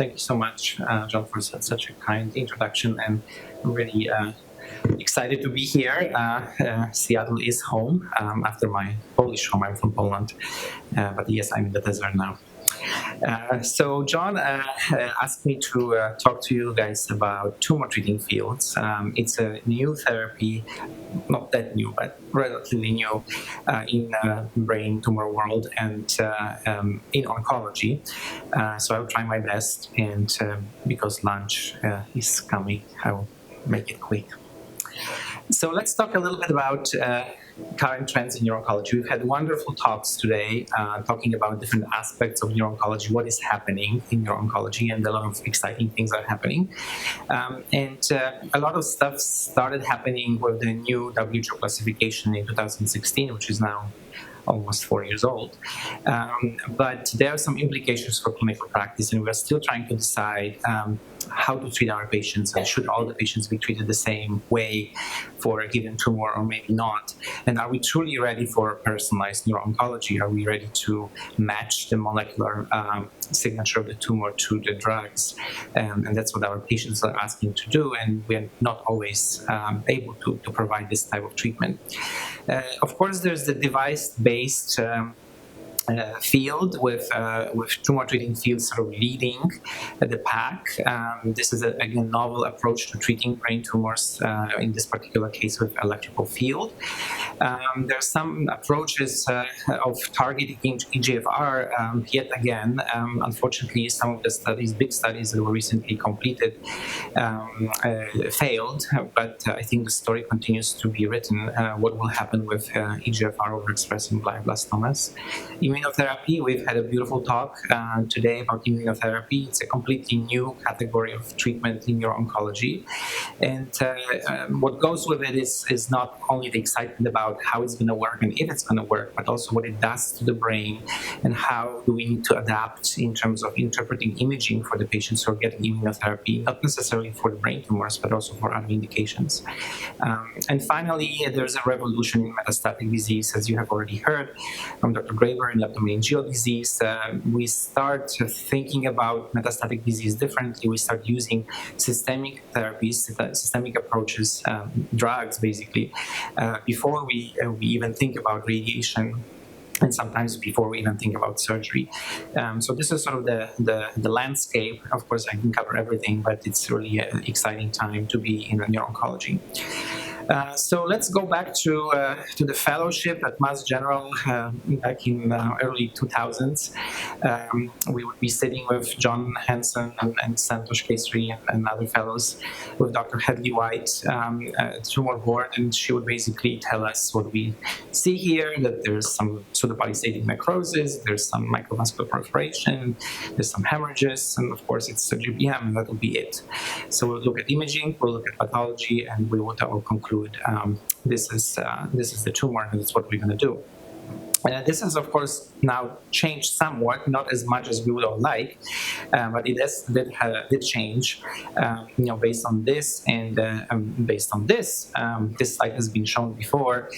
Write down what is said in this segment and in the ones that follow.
Thank you so much, John, for such a kind introduction, and I'm really excited to be here. Seattle is home after my Polish home. I'm from Poland, but yes, I'm in the desert now. So John asked me to talk to you guys about tumor treating fields. It's a new therapy, not that new, but relatively new in brain tumor world and in oncology. So I'll try my best, and because lunch is coming, I will make it quick. So let's talk a little bit about current trends in neuro-oncology. We've had wonderful talks today talking about different aspects of neuro-oncology, what is happening in neuro-oncology, and a lot of exciting things are happening. And a lot of stuff started happening with the new WHO classification in 2016, which is now almost 4 years old. But there are some implications for clinical practice, and we're still trying to decide how to treat our patients, and should all the patients be treated the same way for a given tumor or maybe not? And are we truly ready for personalized neuro-oncology? Are we ready to match the molecular signature of the tumor to the drugs? And that's what our patients are asking to do, and we're not always able to provide this type of treatment. Of course, there's the device-based field with tumor treating fields sort of leading the pack. This is again novel approach to treating brain tumors, in this particular case with electrical field. There are some approaches of targeting EGFR, yet again, unfortunately, some of the studies, big studies that were recently completed, failed, but I think the story continues to be written, what will happen with EGFR overexpressing glioblastomas. Immunotherapy, we've had a beautiful talk today about immunotherapy. It's a completely new category of treatment in neuro-oncology. And what goes with it is not only the excitement about how it's going to work and if it's going to work, but also what it does to the brain and how do we need to adapt in terms of interpreting imaging for the patients who are getting immunotherapy, not necessarily for the brain tumors, but also for other indications. And finally, there's a revolution in metastatic disease, as you have already heard from Dr. Graber in leptomeningeal disease. We start thinking about metastatic disease differently. We start using systemic therapies, systemic approaches, drugs basically, before we even think about radiation, and sometimes before we even think about surgery. So this is sort of the landscape. Of course, I can cover everything, but it's really an exciting time to be in neuro-oncology. So let's go back to the fellowship at Mass General back in early 2000s. We would be sitting with John Hansen and Santosh Kesri and other fellows with Dr. Hedley White, tumor board, and she would basically tell us what we see here, that there's some pseudopolystatic necrosis, there's some microvascular proliferation, there's some hemorrhages, and of course it's a GBM, and that will be it. So we'll look at imaging, we'll look at pathology, and we will conclude this is the tumor, and that's what we're going to do. This has, of course, now changed somewhat, not as much as we would all like, but it did change, based on this and based on this. This slide has been shown before.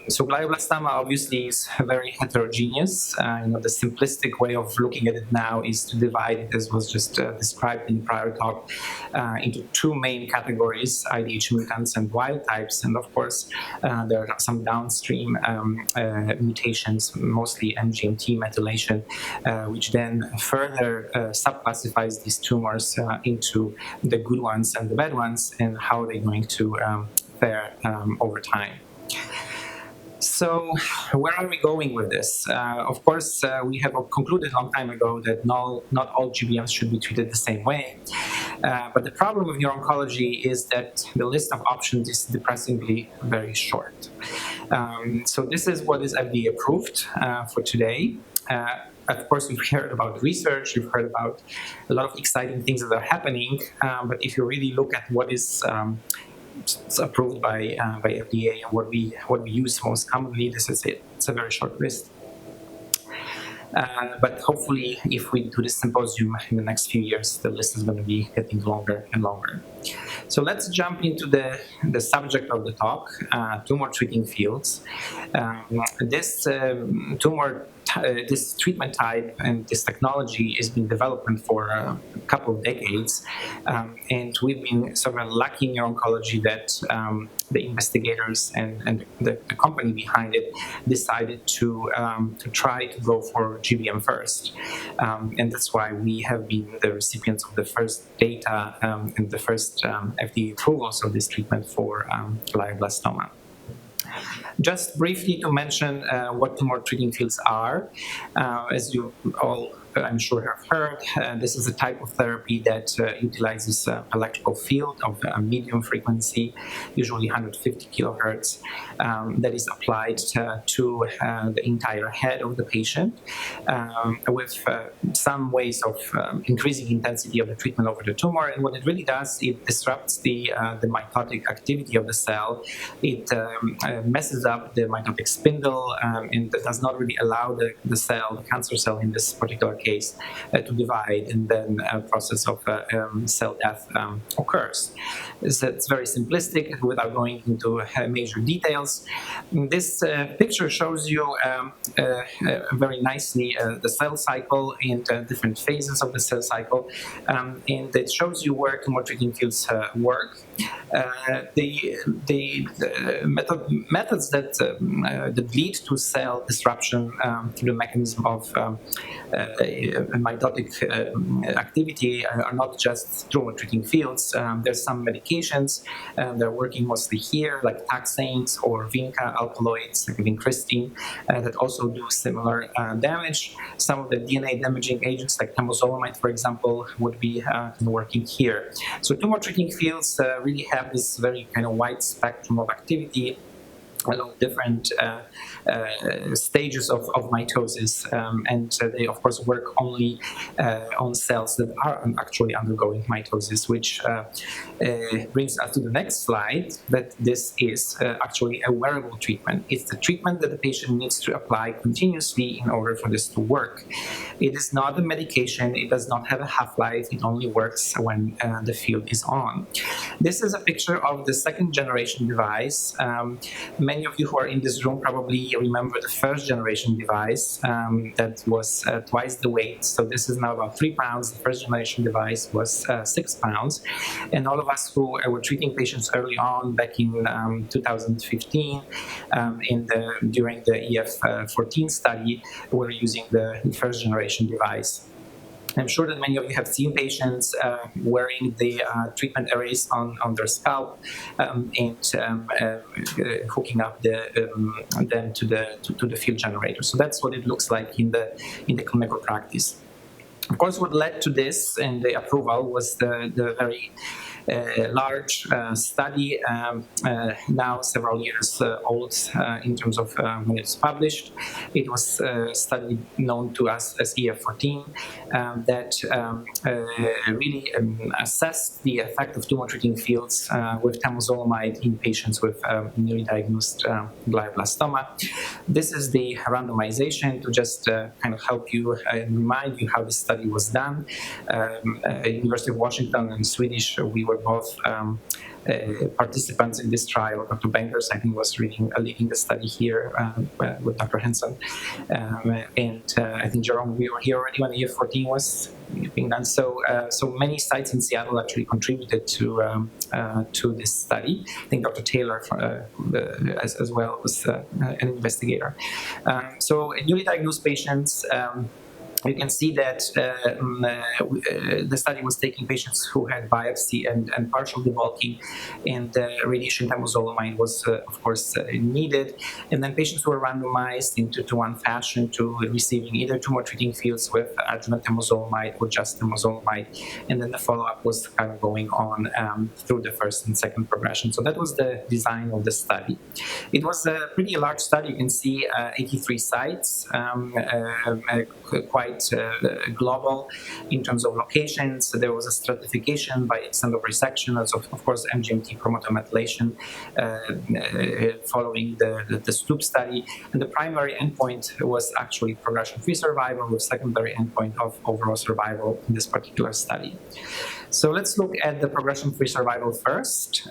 So glioblastoma obviously is very heterogeneous. The simplistic way of looking at it now is to divide it, as was just described in the prior talk, into two main categories: IDH mutants and wild types. And of course, there are some downstream mutations, mostly MGMT methylation, which then further subclassifies these tumors into the good ones and the bad ones, and how they're going to fare over time. So where are we going with this? Of course, we have concluded a long time ago that not all GBMs should be treated the same way. But the problem with neuro-oncology is that the list of options is depressingly very short. So this is what is FDA approved for today. Of course, we've heard about research, we've heard about a lot of exciting things that are happening, but if you really look at what is approved by FDA and what we use most commonly, this is it. It's a very short list. But hopefully, if we do this symposium in the next few years, the list is going to be getting longer and longer. So let's jump into the subject of the talk, tumor treating fields. This tumor this treatment type and this technology has been developed for a couple of decades, and we've been sort of lucky in neuro-oncology that the investigators and the company behind it decided to try to go for GBM first, and that's why we have been the recipients of the first data and the first FDA approvals of this treatment for glioblastoma. Just briefly to mention what tumor treating fields are. As you all, I'm sure, have heard, this is a type of therapy that utilizes electrical field of medium frequency, usually 150 kilohertz, that is applied to the entire head of the patient with some ways of increasing intensity of the treatment over the tumor. And what it really does, it disrupts the mitotic activity of the cell. It messes up the mitotic spindle and does not really allow the cell, the cancer cell in this particular case, to divide, and then a process of cell death occurs. So it's very simplistic without going into major details. This picture shows you very nicely the cell cycle and different phases of the cell cycle, and it shows you where tumor treating fields work. The methods that lead to cell disruption through the mechanism of mitotic activity are not just tumor treating fields. There's some medications they're working mostly here, like taxanes or vinca alkaloids, like vincristine, that also do similar damage. Some of the DNA damaging agents, like temozolomide, for example, would be working here. So tumor treating fields really have this very kind of wide spectrum of activity along different stages of mitosis, and they of course work only on cells that are actually undergoing mitosis, which brings us to the next slide, that this is actually a wearable treatment. It's the treatment that the patient needs to apply continuously in order for this to work. It is not a medication, it does not have a half-life, it only works when the field is on. This is a picture of the second generation device. Many of you who are in this room probably remember the first generation device that was twice the weight. So this is now about 3 pounds. The first generation device was 6 pounds. And all of us who were treating patients early on back in 2015 during the EF14 study were using the first generation device. I'm sure that many of you have seen patients wearing the treatment arrays on their scalp and hooking up them to the field generator. So that's what it looks like in the clinical practice. Of course, what led to this and the approval was the very large study, now several years old in terms of when it's published. It was a study known to us as EF14 that really assessed the effect of tumor treating fields with temozolomide in patients with newly diagnosed glioblastoma. This is the randomization to just kind of help you and remind you how the study was done. University of Washington and Swedish, we were both participants in this trial. Dr. Bankers, I think, was leading the study here with Dr. Henson. And I think, Jerome, we were here already when EF14 was being done. So many sites in Seattle actually contributed to this study. I think Dr. Taylor as well was an investigator. So newly diagnosed patients, you can see that the study was taking patients who had biopsy and partial debulking, and radiation temozolomide was, of course, needed. And then patients were randomized in 2-to-1 fashion to receiving either tumor treating fields with adjuvant temozolomide or just temozolomide. And then the follow-up was kind of going on through the first and second progression. So that was the design of the study. It was a pretty large study. You can see 83 sites, quite quite global in terms of locations. So there was a stratification by extent of resection, as of course MGMT promoter methylation following the STOOP study. And the primary endpoint was actually progression-free survival, with secondary endpoint of overall survival in this particular study. So let's look at the progression-free survival first.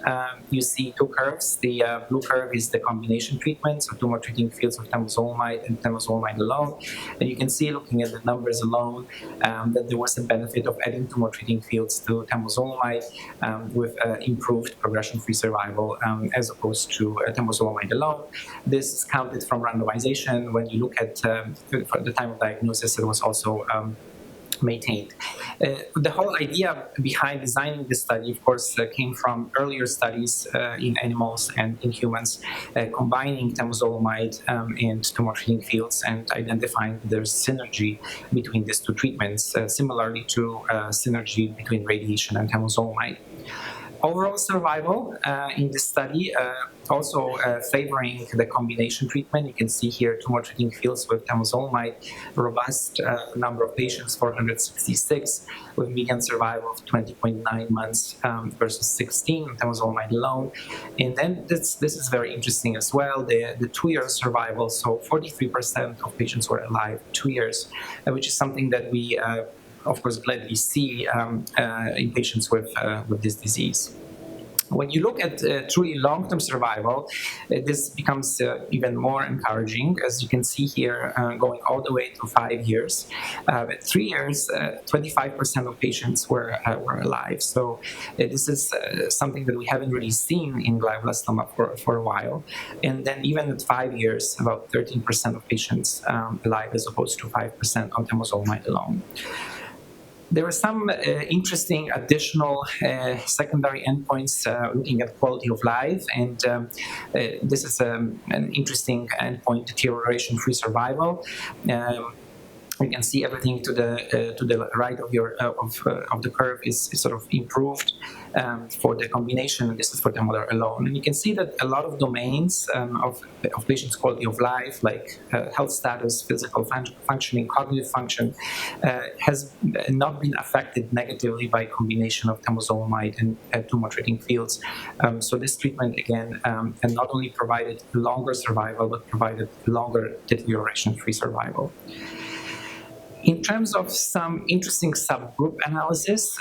You see two curves. The blue curve is the combination treatment, so tumor treating fields of temozolomide and temozolomide alone. And you can see, looking at the numbers alone, that there was a benefit of adding tumor treating fields to temozolomide with improved progression-free survival as opposed to temozolomide alone. This is counted from randomization. When you look at the time of diagnosis, it was also maintained. The whole idea behind designing this study, of course, came from earlier studies in animals and in humans, combining temozolomide and tumor treating fields and identifying there's synergy between these two treatments, similarly to synergy between radiation and temozolomide. Overall survival in this study also favoring the combination treatment. You can see here tumor treating fields with temozolomide, robust number of patients, 466, with median survival of 20.9 months versus 16 temozolomide alone. And then this is very interesting as well, the 2-year survival. So 43% of patients were alive 2 years, which is something that we of course gladly see in patients with this disease. When you look at truly long-term survival, this becomes even more encouraging, as you can see here, going all the way to 5 years. At 3 years, 25% of patients were alive. So this is something that we haven't really seen in glioblastoma for a while. And then even at 5 years, about 13% of patients alive, as opposed to 5% on temozolomide alone. There were some interesting additional secondary endpoints looking at quality of life, and this is an interesting endpoint, deterioration-free survival. You can see everything to the right of the curve is sort of improved for the combination, and this is for temozolomide alone. And you can see that a lot of domains of patients' quality of life, like health status, physical functioning, cognitive function, has not been affected negatively by combination of temozolomide and tumor treating fields. So this treatment, again, and not only provided longer survival, but provided longer deterioration-free survival. In terms of some interesting subgroup analysis,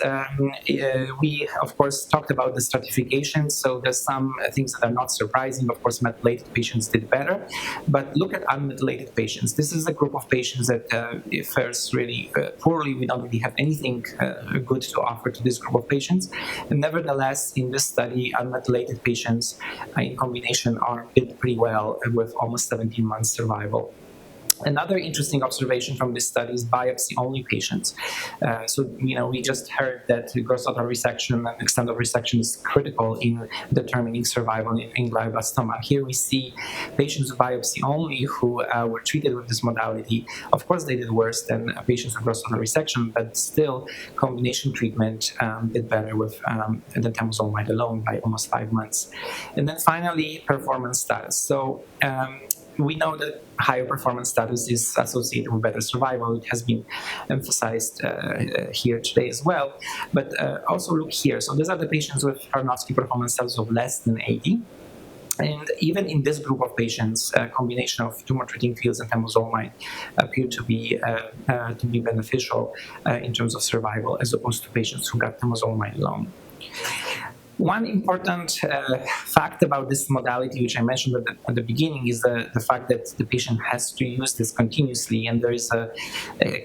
we, of course, talked about the stratification. So there's some things that are not surprising. Of course, methylated patients did better. But look at unmethylated patients. This is a group of patients that fares really poorly. We don't really have anything good to offer to this group of patients. And nevertheless, in this study, unmethylated patients in combination did pretty well, with almost 17 months survival. Another interesting observation from this study is biopsy-only patients. We just heard that gross total resection and extent of resection is critical in determining survival in glioblastoma. Here we see patients with biopsy-only who were treated with this modality. Of course, they did worse than patients with gross total resection, but still, combination treatment did better with the temozolomide alone by almost 5 months. And then finally, performance status. So we know that higher performance status is associated with better survival. It has been emphasized here today as well. But also look here. So these are the patients with Prognosis performance status of less than 80. And even in this group of patients, a combination of tumor treating fields and temozolomide appear to be beneficial in terms of survival, as opposed to patients who got temozolomide alone. One important fact about this modality, which I mentioned at the beginning, is the fact that the patient has to use this continuously, and there is a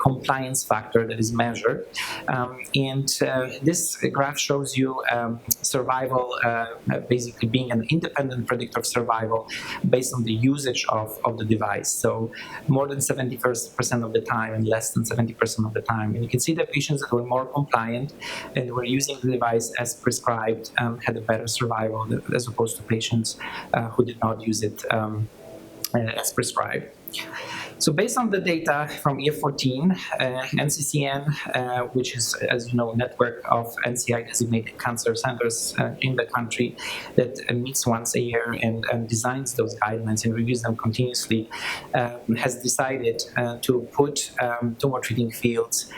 compliance factor that is measured. This graph shows you survival basically being an independent predictor of survival based on the usage of the device. So more than 70% of the time and less than 70% of the time. And you can see the patients that were more compliant and were using the device as prescribed had a better survival as opposed to patients who did not use it as prescribed. So based on the data from EF14, NCCN, which is, as you know, a network of NCI-designated cancer centers in the country that meets once a year and designs those guidelines and reviews them continuously, has decided to put tumor treating fields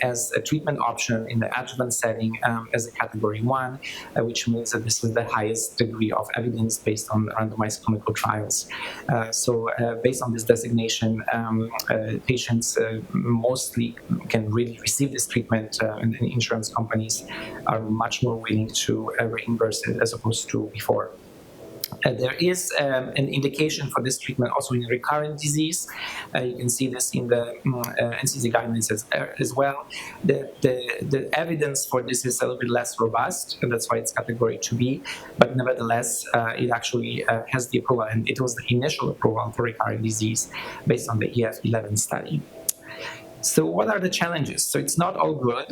as a treatment option in the adjuvant setting as a category 1, which means that this is the highest degree of evidence based on randomized clinical trials. So based on this designation, patients mostly can really receive this treatment, and insurance companies are much more willing to reimburse it as opposed to before. There is an indication for this treatment also in recurrent disease. You can see this in the NCC guidelines as well. The evidence for this is a little bit less robust, and that's why it's category 2B, but nevertheless, it actually has the approval, and it was the initial approval for recurrent disease based on the EF11 study. So what are the challenges? So it's not all good,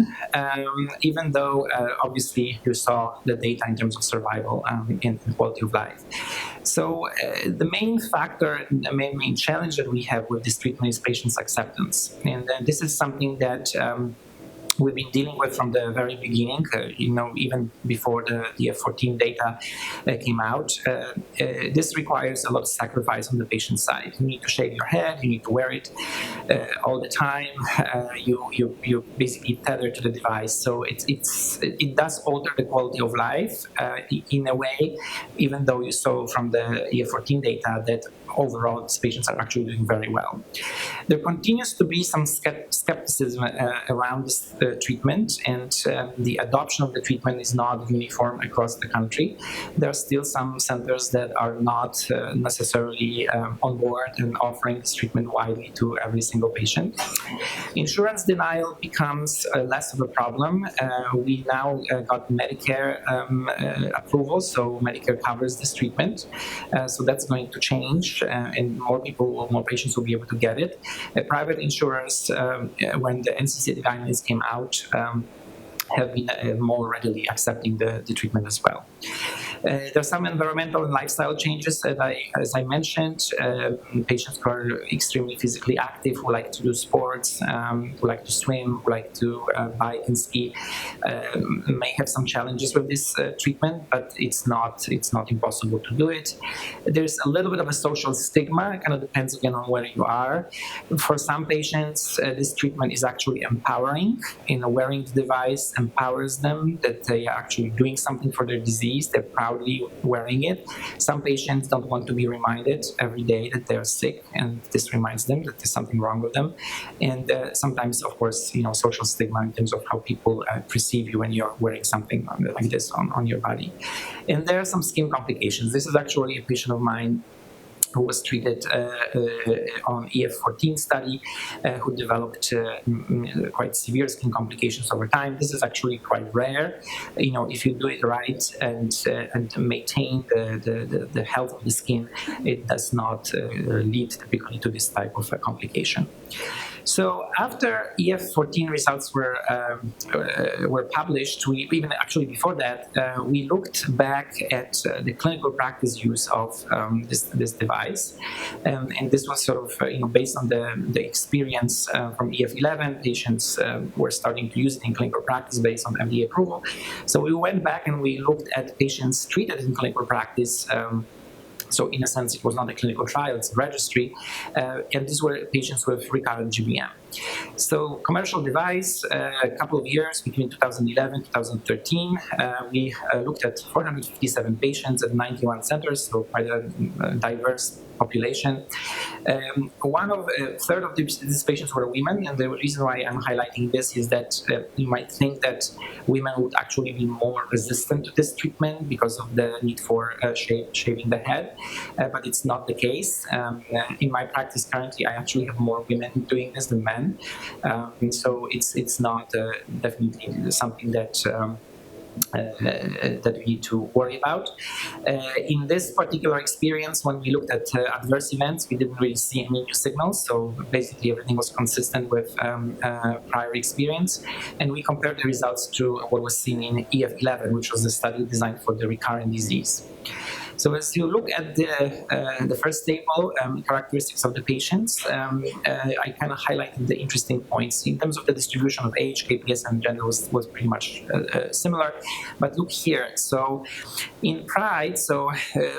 even though obviously you saw the data in terms of survival and quality of life. So the main factor, the main challenge that we have with this treatment is patient's acceptance. And this is something that we've been dealing with from the very beginning, even before the F14 data came out. This requires a lot of sacrifice on the patient side. You need to shave your head, you need to wear it all the time. You basically tether to the device. So it does alter the quality of life in a way, even though you saw from the EF14 data that overall these patients are actually doing very well. There continues to be some skepticism around this treatment, and the adoption of the treatment is not uniform across the country. There are still some centers that are not necessarily on board and offering this treatment widely to every single patient. Insurance denial becomes less of a problem. We now got Medicare approval, so Medicare covers this treatment. So that's going to change, and more patients will be able to get it. Private insurers, when the NCCN guidelines came out, have been more readily accepting the treatment as well. There are some environmental and lifestyle changes, as I mentioned. Patients who are extremely physically active, who like to do sports, who like to swim, who like to bike and ski, may have some challenges with this treatment, but it's not impossible to do it. There's a little bit of a social stigma. It kind of depends again on where you are. For some patients, this treatment is actually empowering. Wearing the device empowers them that they are actually doing something for their disease. They're proudly wearing it. Some patients don't want to be reminded every day that they're sick, and this reminds them that there's something wrong with them. And sometimes, of course, social stigma in terms of how people perceive you when you're wearing something like this on your body. And there are some skin complications. This is actually a patient of mine who was treated on EF14 study, who developed quite severe skin complications over time. This is actually quite rare. If you do it right and maintain the health of the skin, it does not lead typically to this type of complication. So after EF14 results were published, we even actually before that, we looked back at the clinical practice use of this device, and this was sort of based on the experience from EF11. Patients were starting to use it in clinical practice based on FDA approval. So we went back and we looked at patients treated in clinical practice. So in a sense, it was not a clinical trial, it's a registry, and these were patients with recurrent GBM. So commercial device, a couple of years between 2011 2013, we looked at 457 patients at 91 centers, so quite a diverse population. A third of these patients were women, and the reason why I'm highlighting this is that you might think that women would actually be more resistant to this treatment because of the need for shaving the head, but it's not the case. In my practice currently, I actually have more women doing this than men. So it's not definitely something that that we need to worry about. In this particular experience, when we looked at adverse events, we didn't really see any new signals. So basically, everything was consistent with prior experience. And we compared the results to what was seen in EF11, which was the study designed for the recurrent disease. So as you look at the first table, characteristics of the patients, I kind of highlighted the interesting points. In terms of the distribution of age, KPS, and gender was pretty much similar. But look here. So in PRIDE,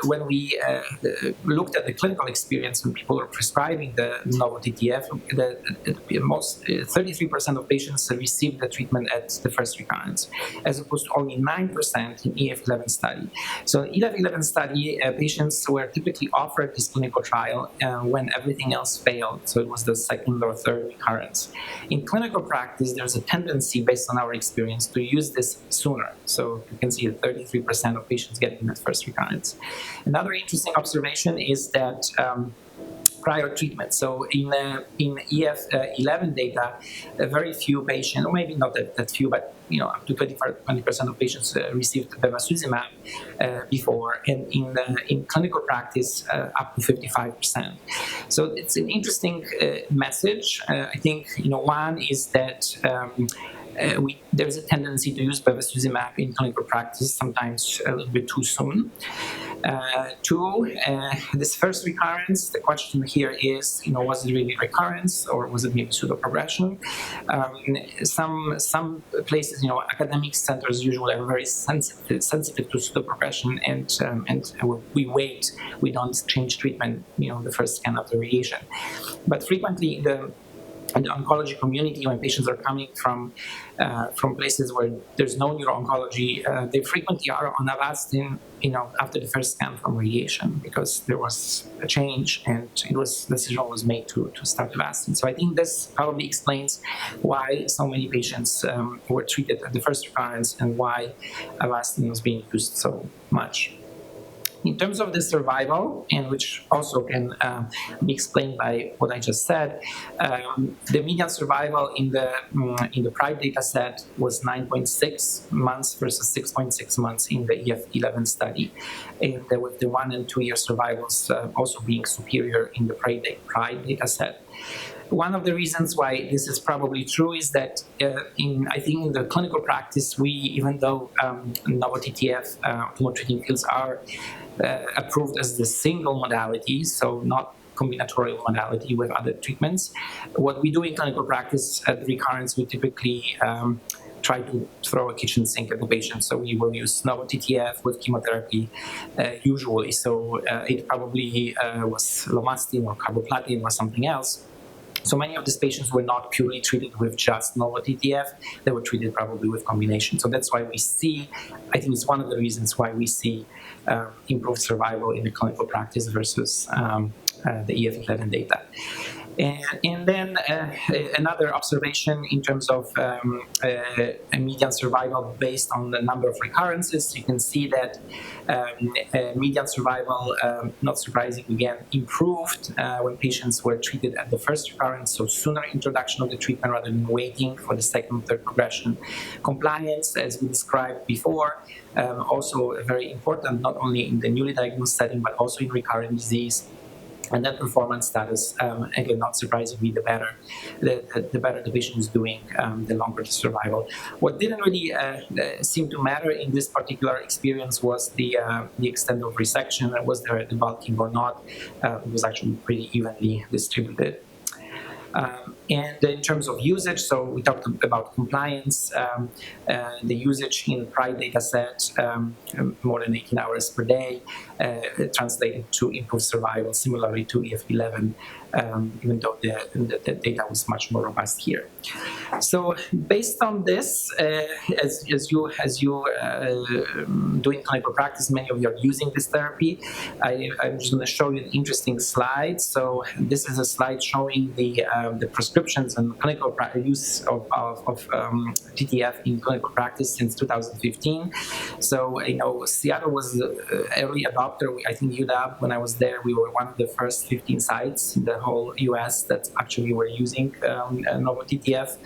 when we looked at the clinical experience when people were prescribing the novel TTF, the most 33% of patients received the treatment at the first recurrence, as opposed to only 9% in EF11 study. So in EF11 study, patients were typically offered this clinical trial when everything else failed. So it was the second or third recurrence. In clinical practice, there's a tendency, based on our experience, to use this sooner. So you can see that 33% of patients getting that first recurrence. Another interesting observation is that prior treatment. So in EF11 data, very few patients, or maybe not that few, but up to 20% of patients received bevacizumab before, and in clinical practice, up to 55%. So it's an interesting message. I think one is that there's a tendency to use bevacizumab in clinical practice sometimes a little bit too soon. Two, this first recurrence, the question here is, was it really recurrence or was it maybe pseudoprogression? Some places, academic centers usually are very sensitive to pseudoprogression, and we wait. We don't change treatment, the first scan after radiation. But frequently, in the oncology community, when patients are coming from places where there's no neuro-oncology, they frequently are on Avastin, after the first scan from radiation, because there was a change and decision was made to start Avastin. So I think this probably explains why so many patients were treated at the first recurrence and why Avastin was being used so much. In terms of the survival, and which also can be explained by what I just said, the median survival in the PRIDE data set was 9.6 months versus 6.6 months in the EF11 study, and with the 1 and 2 year survivals also being superior in the PRIDE data set. One of the reasons why this is probably true is that I think in the clinical practice, even though novel TTF tumor treating fields are approved as the single modality, so not combinatorial modality with other treatments, what we do in clinical practice at recurrence, we typically try to throw a kitchen sink at the patient. So we will use novel TTF with chemotherapy usually. So it probably was lomustine or carboplatin or something else. So many of these patients were not purely treated with just novel TTF. They were treated probably with combination. So that's why we see, I think it's one of the reasons why we see improved survival in the clinical practice versus the EF11 data. And then another observation in terms of median survival based on the number of recurrences, you can see that median survival, not surprisingly again, improved when patients were treated at the first recurrence, so sooner introduction of the treatment rather than waiting for the second, third progression. Compliance, as we described before, also very important, not only in the newly diagnosed setting, but also in recurrent disease. And then performance status, again, not surprisingly, the better the patient is doing, the longer the survival. What didn't really seem to matter in this particular experience was the extent of resection. Was there the bulking or not? It was actually pretty evenly distributed. And in terms of usage, so we talked about compliance, the usage in PRIDE data set, more than 18 hours per day, translated to improved survival, similarly to EF11, even though the data was much more robust here. So based on this, as you doing clinical practice, many of you are using this therapy. I'm just going to show you an interesting slide. So this is a slide showing the prescriptions and clinical use of TTF in clinical practice since 2015. So Seattle was the early adopter. I think UW, when I was there, we were one of the first 15 sites in the whole US that actually were using novel TTF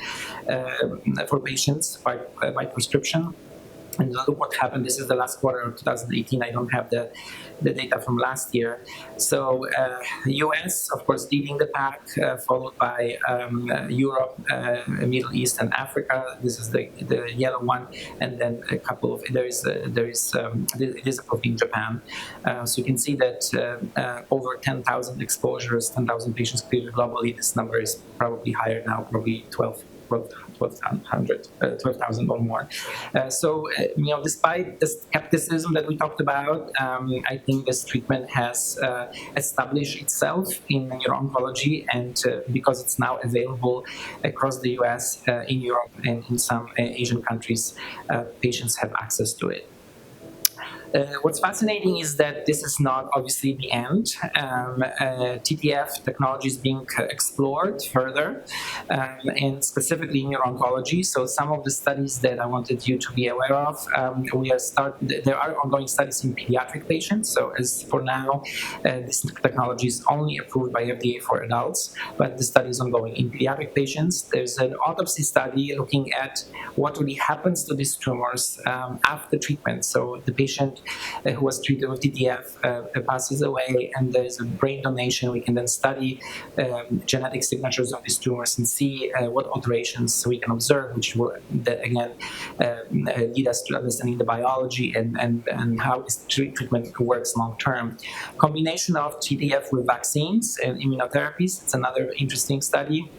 for patients by prescription. And look what happened. This is the last quarter of 2018. I don't have the data from last year. So US, of course, leading the pack, followed by Europe, Middle East, and Africa. This is the yellow one. And then a couple of, it is approved in Japan. So you can see that over 10,000 exposures, 10,000 patients cleared globally. This number is probably higher now, probably 12,000 or more. Despite the skepticism that we talked about, I think this treatment has established itself in neuro-oncology, and because it's now available across the US, in Europe, and in some Asian countries, patients have access to it. What's fascinating is that this is not obviously the end. TTF technology is being explored further, and specifically in neuro-oncology. So some of the studies that I wanted you to be aware of, there are ongoing studies in pediatric patients. So as for now, this technology is only approved by FDA for adults, but the study is ongoing in pediatric patients. There's an autopsy study looking at what really happens to these tumors after treatment. So the patient who was treated with TTF passes away, and there's a brain donation. We can then study genetic signatures of these tumors and see what alterations we can observe, which will again lead us to understanding the biology and how this treatment works long term. Combination of TTF with vaccines and immunotherapies, it's another interesting study.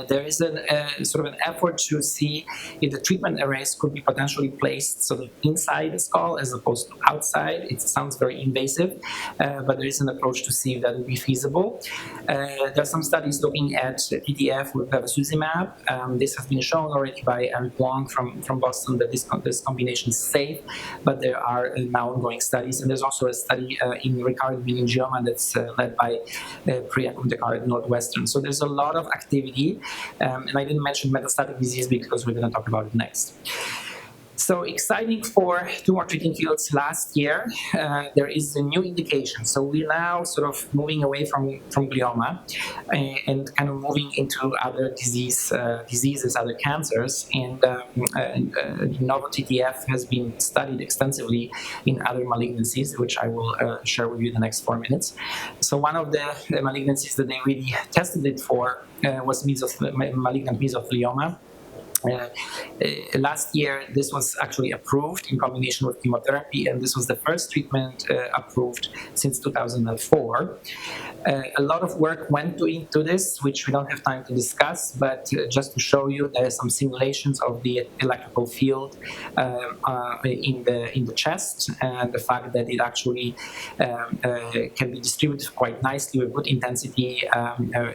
There is sort of an effort to see if the treatment arrays could be potentially placed sort of inside the skull as opposed to outside. It sounds very invasive, but there is an approach to see if that would be feasible. There are some studies looking at TTF with bevacizumab. This has been shown already by Eric Long from Boston that this combination is safe, but there are now ongoing studies. And there's also a study in recurrent meningioma that's led by Priya Kundekar at Northwestern. So there's a lot of activity. And I didn't mention metastatic disease because we're going to talk about it next. So exciting for tumor treating fields last year, there is a new indication. So we're now sort of moving away from glioma and kind of moving into other diseases, other cancers. And novel TTF has been studied extensively in other malignancies, which I will share with you in the next 4 minutes. So one of the malignancies that they really tested it for was malignant mesothelioma. Last year, this was actually approved in combination with chemotherapy, and this was the first treatment approved since 2004. A lot of work went into this, which we don't have time to discuss, but just to show you, there are some simulations of the electrical field in the chest, and the fact that it actually can be distributed quite nicely with good intensity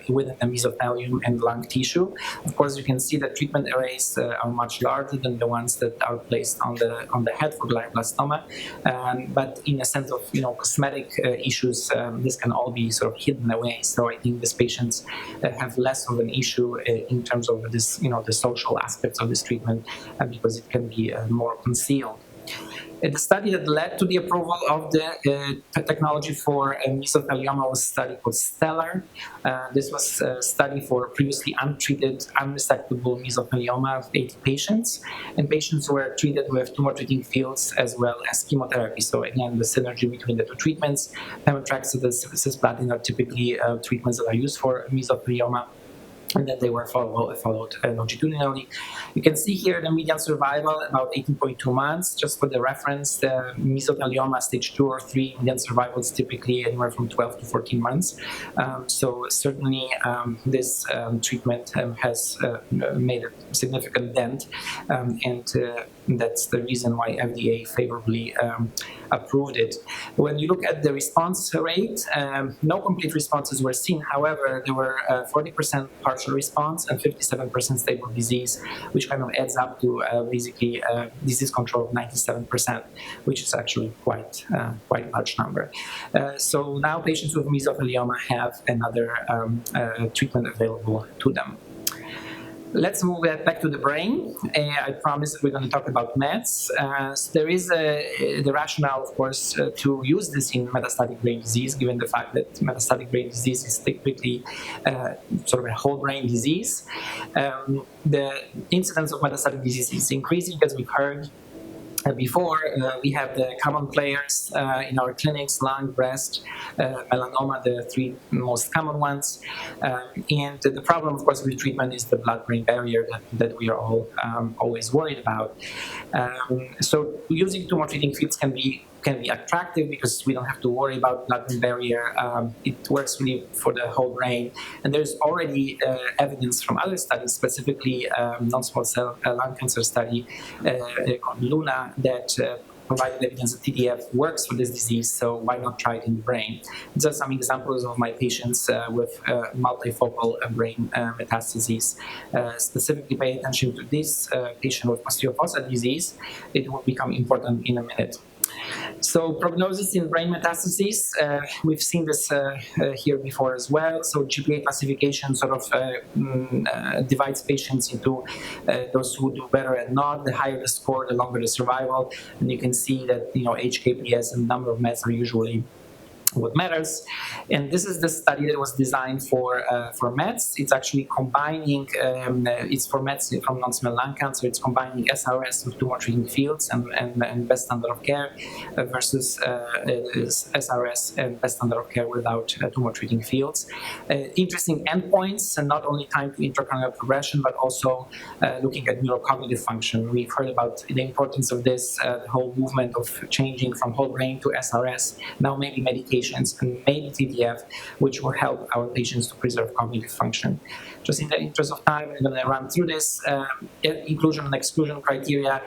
within the mesothelium and lung tissue. Of course, you can see that treatment arrays are much larger than the ones that are placed on the head for glioblastoma, but in a sense of cosmetic issues, this can all be sort of hidden away. So I think these patients have less of an issue in terms of this, the social aspects of this treatment, because it can be more concealed. The study that led to the approval of the technology for mesothelioma was a study called Stellar. This was a study for previously untreated, unresectable mesothelioma of 80 patients, and patients were treated with tumor treating fields as well as chemotherapy. So again, the synergy between the two treatments. Pemetrexed and cisplatin are typically treatments that are used for mesothelioma, and then they were followed longitudinally. You can see here the median survival about 18.2 months. Just for the reference, the mesothelioma stage 2 or 3 median survival is typically anywhere from 12 to 14 months. So certainly this treatment has made a significant dent, and that's the reason why FDA favorably approved it. When you look at the response rate, no complete responses were seen. However, there were 40% partial response and 57% stable disease, which kind of adds up to basically disease control of 97%, which is actually quite a large number. So now patients with mesothelioma have another treatment available to them. Let's move back to the brain. I promised we're going to talk about meds. There is the rationale, of course, to use this in metastatic brain disease, given the fact that metastatic brain disease is typically sort of a whole brain disease. The incidence of metastatic disease is increasing, as we've heard. before. We have the common players in our clinics: lung, breast, melanoma, the three most common ones. And the problem, of course, with treatment is the blood-brain barrier that we are all always worried about. So using tumor treating fields can be attractive because we don't have to worry about blood-brain barrier. It works really for the whole brain. And there's already evidence from other studies, specifically non-small cell lung cancer study called LUNA, that provided evidence that TTF works for this disease, so why not try it in the brain? These are some examples of my patients with multifocal brain metastases. Specifically pay attention to this patient with posterior fossa disease. It will become important in a minute. So prognosis in brain metastases, we've seen this here before as well. So GPA classification sort of divides patients into those who do better and not. The higher the score, the longer the survival. And you can see that HKPS and number of mets are usually what matters. And this is the study that was designed for METs. It's actually combining, it's for METs from non-small lung cancer. It's combining SRS with tumor treating fields and best standard of care versus SRS and best standard of care without tumor treating fields. Interesting endpoints, and not only time to intracranial progression, but also looking at neurocognitive function. We've heard about the importance of this, the whole movement of changing from whole brain to SRS. Now maybe medication and maybe TTF, which will help our patients to preserve cognitive function. Just in the interest of time, I'm going to run through this. Inclusion and exclusion criteria.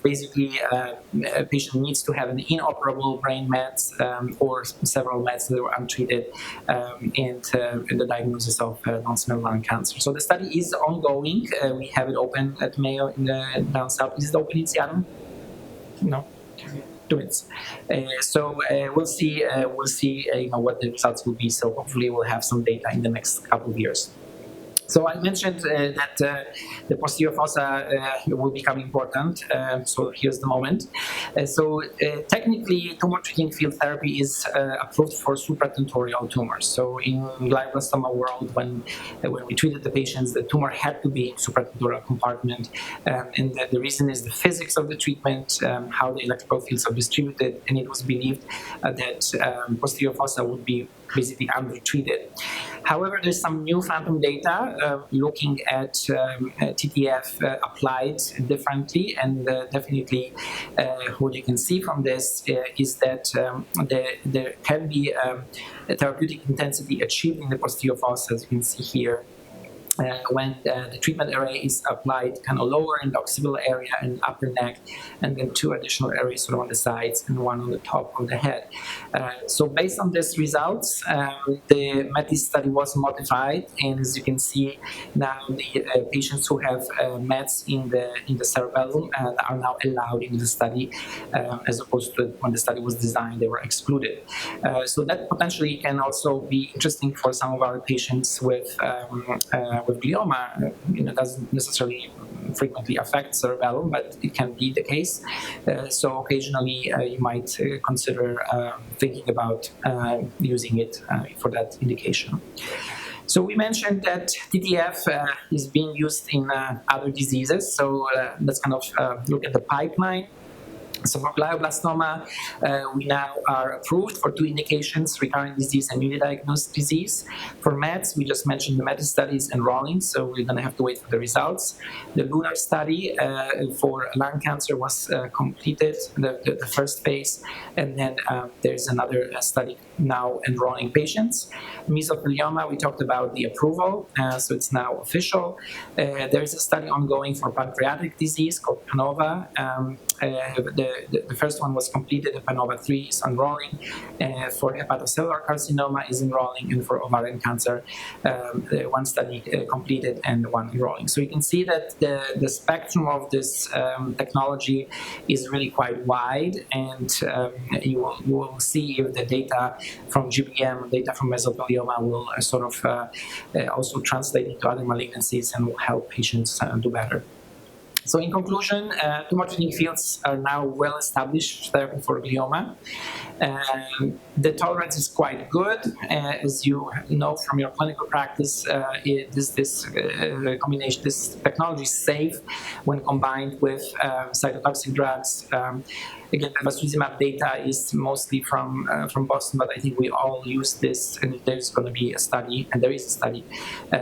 Basically, a patient needs to have an inoperable brain mets or several mets that were untreated, and the diagnosis of non-small lung cancer. So the study is ongoing. We have it open at Mayo in the down south. Is it open in Seattle? No. 2 minutes. So we'll see what the results will be. So hopefully we'll have some data in the next couple of years. So I mentioned that the posterior fossa will become important. So here's the moment. Technically, tumor treating field therapy is approved for supratentorial tumors. So in glioblastoma world, when we treated the patients, the tumor had to be in supratentorial compartment, and the reason is the physics of the treatment, how the electrical fields are distributed, and it was believed that posterior fossa would be basically undertreated. However, there's some new phantom data looking at TTF applied differently, and definitely what you can see from this is that there can be a therapeutic intensity achieved in the posterior fossa, as you can see here. When the treatment array is applied kind of lower in the occipital area and upper neck, and then 2 additional areas sort of on the sides and 1 on the top of the head. So based on these results, the METIS study was modified, and as you can see now, the patients who have METs in the cerebellum are now allowed in the study, as opposed to when the study was designed, they were excluded. So that potentially can also be interesting for some of our patients with glioma. It doesn't necessarily frequently affect cerebellum, but it can be the case. So occasionally you might consider thinking about using it for that indication. So we mentioned that TTF is being used in other diseases. So let's kind of look at the pipeline. So for glioblastoma, we now are approved for 2 indications: recurrent disease and newly diagnosed disease. For METs, we just mentioned the METIS study is enrolling, so we're going to have to wait for the results. The LUNAR study for lung cancer was completed, the first phase, and then there's another study now enrolling patients. Mesothelioma, we talked about the approval, so it's now official. There is a study ongoing for pancreatic disease called PANOVA. The first one was completed, the PANOVA 3 is enrolling. For hepatocellular carcinoma is enrolling, and for ovarian cancer, 1 study completed and 1 enrolling. So you can see that the spectrum of this technology is really quite wide, and you will see if the data from GBM, data from mesothelioma will sort of also translate into other malignancies and will help patients do better. So in conclusion, tumor treating fields are now well-established therapy for glioma. The tolerance is quite good. As you know from your clinical practice, this combination, this technology is safe when combined with cytotoxic drugs. Again, the bevacizumab data is mostly from Boston, but I think we all use this, and there's going to be a study, and there is a study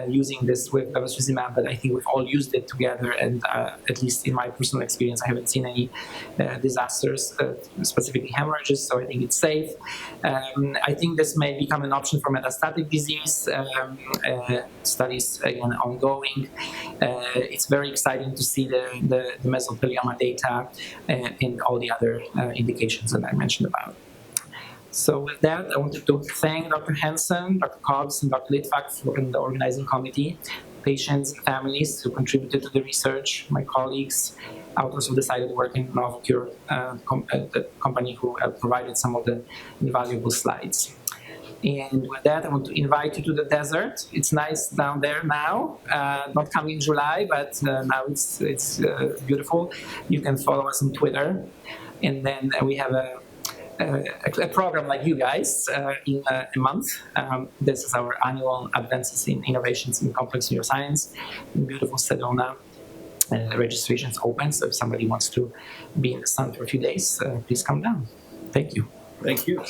using this with bevacizumab, but I think we've all used it together, and at least in my personal experience, I haven't seen any disasters, specifically hemorrhages, so I think it's safe. I think this may become an option for metastatic disease. Studies, again, ongoing. It's very exciting to see the mesothelioma data and all the other indications that I mentioned about. So with that, I wanted to thank Dr. Hansen, Dr. Cobbs, and Dr. Litvak and the organizing committee, patients and families who contributed to the research, my colleagues, authors of the cited work in Novocure, the company who provided some of the invaluable slides. And with that, I want to invite you to the desert. It's nice down there now, not coming in July, but now it's beautiful. You can follow us on Twitter. And then we have a program like you guys in a month. This is our annual Advances in Innovations in Complex Neuroscience in beautiful Sedona. Registration is open, so if somebody wants to be in the sun for a few days, please come down. Thank you. Thank you.